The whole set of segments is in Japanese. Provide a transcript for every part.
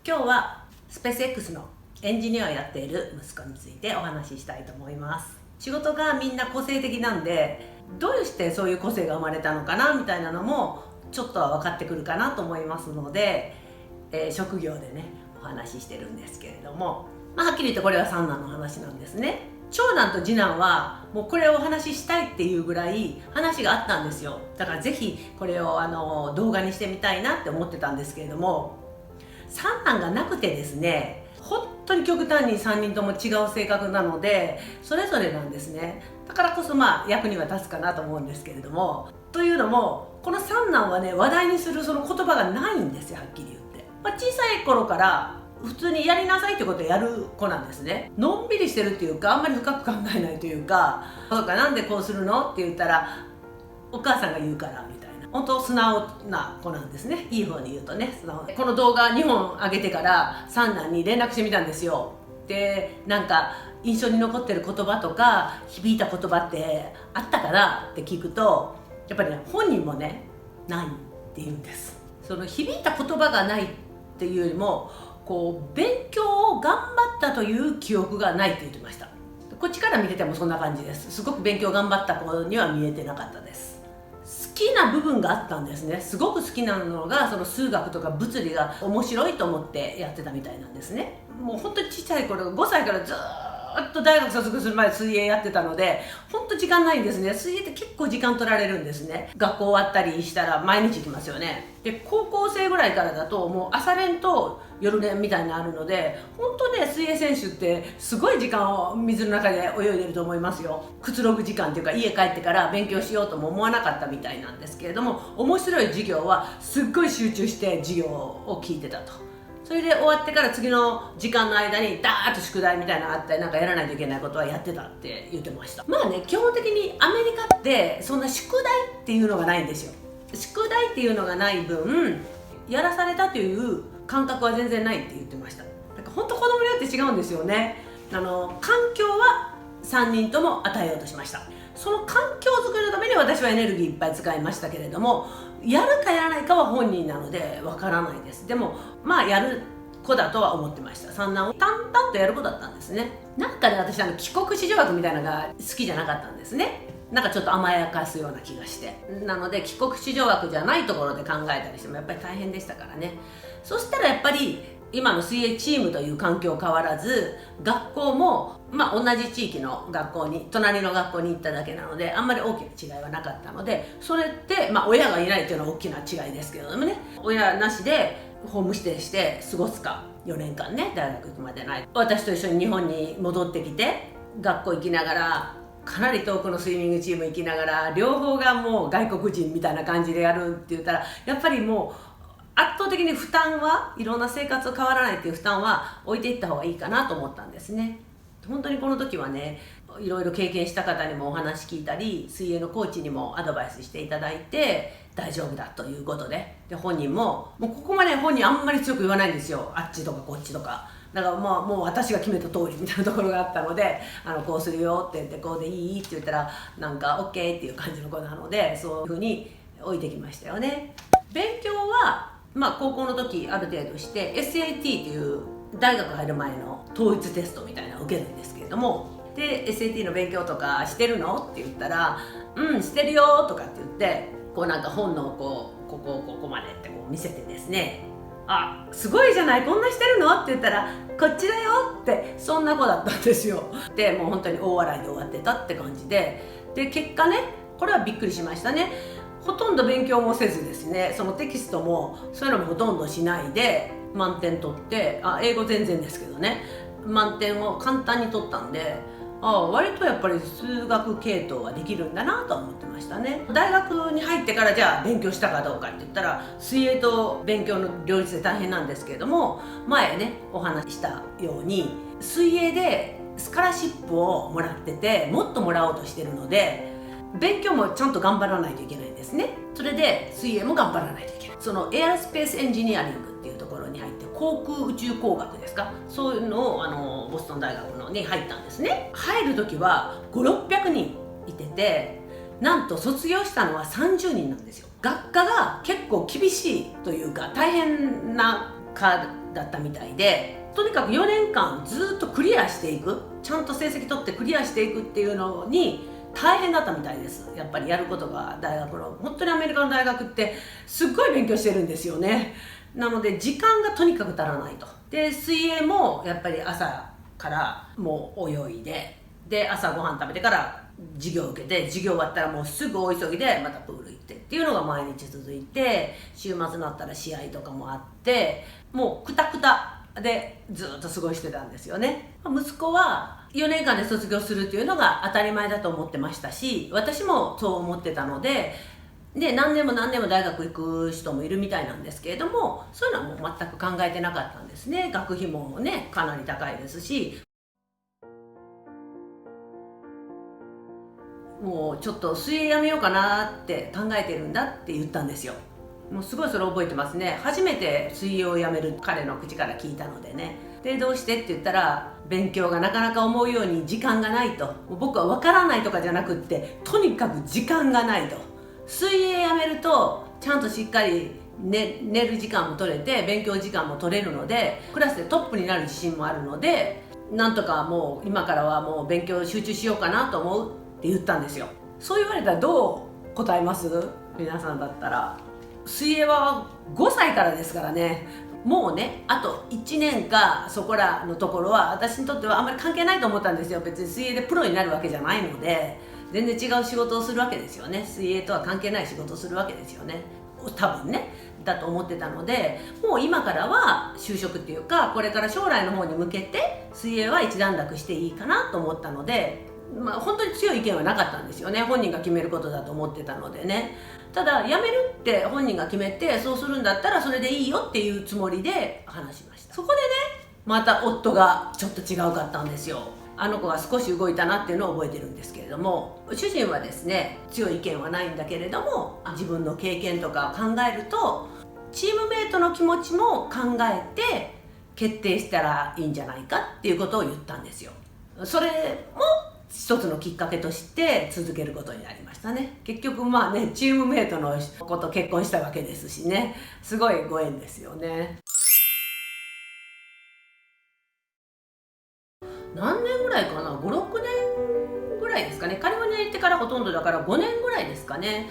今日はスペース X のエンジニアをやっている息子についてお話ししたいと思います。仕事がみんな個性的なんで、どうしてそういう個性が生まれたのかなみたいなのもちょっとは分かってくるかなと思いますので、職業でねお話ししてるんですけれども、はっきり言ってこれは三男の話なんですね。長男と次男はもうこれをお話ししたいっていうぐらい話があったんですよ。だからぜひこれを動画にしてみたいなって思ってたんですけれども、三男がなくてですね、本当に極端に3人とも違う性格なのでそれぞれなんですね。だからこそ役には立つかなと思うんですけれども、というのもこの三男はね、話題にするその言葉がないんですよ、はっきり言って。小さい頃から普通にやりなさいってことをやる子なんですね。のんびりしてるっていうか、あんまり深く考えないというか、そうかなんでこうするのって言ったらお母さんが言うからみたいな、本当素直な子なんですね。いい方に言うとね、素直で。この動画2本上げてから三男に連絡してみたんですよ。で、なんか印象に残ってる言葉とか響いた言葉ってあったかなって聞くと、やっぱりね、本人もねないって言うんです。その響いた言葉がないっていうよりも、勉強を頑張ったという記憶がないって言ってました。こっちから見ててもそんな感じです。すごく勉強頑張った子には見えてなかったです。好きな部分があったんですね。すごく好きなのがその数学とか物理が面白いと思ってやってたみたいなんですね。もう本当にちっちゃい頃、5歳からずっと大学卒業するまで水泳やってたので、本当時間ないんですね。水泳って結構時間取られるんですね。学校終わったりしたら毎日行きますよね。で、高校生ぐらいからだともう朝練と夜練みたいになるので、本当ね、水泳選手ってすごい時間を水の中で泳いでると思いますよ。くつろぐ時間っていうか、家帰ってから勉強しようとも思わなかったみたいなんですけれども、面白い授業はすっごい集中して授業を聞いてたと。それで終わってから次の時間の間にダーッと宿題みたいなのがあったり、なんかやらないといけないことはやってたって言ってました。基本的にアメリカってそんな宿題っていうのがないんですよ。宿題っていうのがない分、やらされたという感覚は全然ないって言ってました。だから本当子供によって違うんですよね。環境は3人とも与えようとしました。その環境づくりのために私はエネルギーいっぱい使いましたけれども、やるかやらないかは本人なのでわからないです。でもやる子だとは思ってました。三男を淡々とやる子だったんですね。なんかね、私帰国子女枠みたいなのが好きじゃなかったんですね。なんかちょっと甘やかすような気がして、なので帰国子女枠じゃないところで考えたりしてもやっぱり大変でしたからね。そしたらやっぱり今の水泳チームという環境変わらず、学校も同じ地域の学校に、隣の学校に行っただけなので、あんまり大きな違いはなかったので、それって親がいないというのは大きな違いですけれどもね、親なしでホームステイして過ごすか、4年間ね、大学行くまでない、私と一緒に日本に戻ってきて学校行きながら、かなり遠くのスイミングチーム行きながら、両方がもう外国人みたいな感じでやるって言ったら、やっぱりもう圧倒的に負担は、いろんな生活変わらないっていう負担は置いていった方がいいかなと思ったんですね。本当にこの時はね、いろいろ経験した方にもお話聞いたり、水泳のコーチにもアドバイスしていただいて、大丈夫だということで、本人もここまで本人あんまり強く言わないんですよ。あっちとかこっちとか。だからもう私が決めた通りみたいなところがあったので、こうするよって言って、こうでいいって言ったら、なんか OK っていう感じの子なので、そういうふうに置いてきましたよね。勉強は高校の時ある程度して SAT っていう大学入る前の統一テストみたいなのを受けるんですけれども、で SAT の勉強とかしてるのって言ったら、うんしてるよとかって言って、なんか本のここまでって見せてですね、あ、すごいじゃない、こんなしてるのって言ったら、こっちだよって、そんな子だったんですよ。でもう本当に大笑いで終わってたって感じで、結果ね、これはびっくりしましたね。ほとんど勉強もせずですね、そのテキストもそういうのもほとんどしないで満点取って、英語全然ですけどね、満点を簡単に取ったんで、割とやっぱり数学系統はできるんだなと思ってましたね。大学に入ってからじゃあ勉強したかどうかって言ったら、水泳と勉強の両立で大変なんですけれども、前ねお話ししたように水泳でスカラシップをもらってて、もっともらおうとしてるので、勉強もちゃんと頑張らないといけないんですね。それで水泳も頑張らないといけない。そのエアスペースエンジニアリングっていうところに入って、航空宇宙工学ですか、そういうのをボストン大学のに入ったんですね。入る時は500〜600人いてて、なんと卒業したのは30人なんですよ。学科が結構厳しいというか大変な科だったみたいで、とにかく4年間ずっとクリアしていく、ちゃんと成績取ってクリアしていくっていうのに大変だったみたいです。やっぱりやることが、大学の本当にアメリカの大学ってすっごい勉強してるんですよね。なので時間がとにかく足らないと。で水泳もやっぱり朝からもう泳いで朝ごはん食べてから授業を受けて、授業終わったらもうすぐ大急ぎでまたプール行ってっていうのが毎日続いて、週末になったら試合とかもあって、もうクタクタでずっと過ごしてたんですよね。息子は4年間で卒業するっていうのが当たり前だと思ってましたし、私もそう思ってたので、何年も何年も大学行く人もいるみたいなんですけれども、そういうのはもう全く考えてなかったんですね。学費もねかなり高いですし、もうちょっと水泳やめようかなって考えてるんだって言ったんですよ。もうすごいそれ覚えてますね。初めて水泳をやめる彼の口から聞いたのでね。でどうしてって言ったら、勉強がなかなか思うように時間がないと。僕は分からないとかじゃなくって、とにかく時間がないと。水泳やめるとちゃんとしっかり寝る時間も取れて、勉強時間も取れるので、クラスでトップになる自信もあるので、なんとかもう今からはもう勉強集中しようかなと思うって言ったんですよ。そう言われたらどう答えます？皆さんだったら。水泳は5歳からですからね。もうね、あと1年かそこらのところは私にとってはあんまり関係ないと思ったんですよ。別に水泳でプロになるわけじゃないので、全然違う仕事をするわけですよね。水泳とは関係ない仕事をするわけですよね、多分ね。だと思ってたので、もう今からは就職っていうか、これから将来の方に向けて水泳は一段落していいかなと思ったので、本当に強い意見はなかったんですよね。本人が決めることだと思ってたのでね。ただ辞めるって本人が決めて、そうするんだったらそれでいいよっていうつもりで話しました。そこでね、また夫がちょっと違うかったんですよ。あの子が少し動いたなっていうのを覚えてるんですけれども、主人はですね、強い意見はないんだけれども、自分の経験とかを考えると、チームメイトの気持ちも考えて決定したらいいんじゃないかっていうことを言ったんですよ。それも一つのきっかけとして続けることになりましたね。結局チームメイトの子と結婚したわけですしね、すごいご縁ですよね。何年ぐらいかな、5、6年ぐらいですかね。カリフォルニアに行ってからほとんどだから5年ぐらいですかね。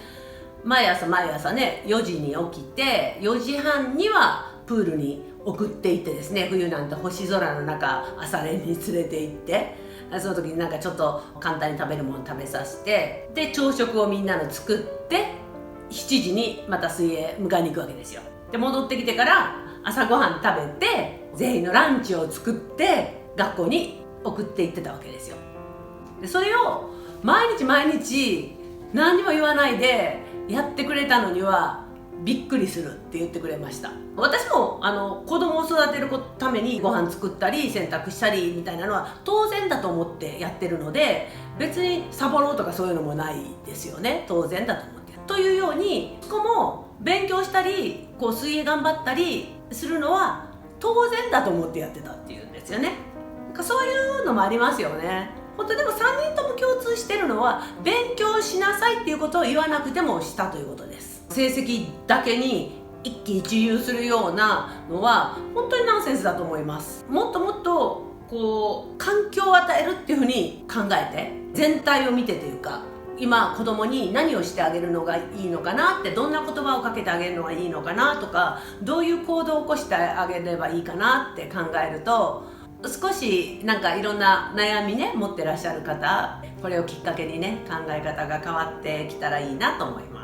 毎朝ね、4時に起きて、4時半にはプールに送っていってですね、冬なんて星空の中朝練に連れて行って、その時になんかちょっと簡単に食べるもの食べさせて、で朝食をみんなの作って、7時にまた水泳迎えに行くわけですよ。で戻ってきてから朝ごはん食べて、全員のランチを作って学校に送って行ってたわけですよ。でそれを毎日何にも言わないでやってくれたのにはびっくりするって言ってくれました。私も子供を育てるためにご飯作ったり洗濯したりみたいなのは当然だと思ってやってるので、別にサボろうとかそういうのもないですよね。当然だと思って。というように、息子も勉強したり水泳頑張ったりするのは当然だと思ってやってたっていうんですよね。そういうのもありますよね。本当でも3人とも共通してるのは、勉強しなさいっていうことを言わなくてもしたということです。成績だけに一喜一憂するようなのは本当にナンセンスだと思います。もっともっと環境を与えるっていうふうに考えて、全体を見てというか、今子供に何をしてあげるのがいいのかなって、どんな言葉をかけてあげるのがいいのかなとか、どういう行動を起こしてあげればいいかなって考えると、少しなんかいろんな悩みね持ってらっしゃる方、これをきっかけにね考え方が変わってきたらいいなと思います。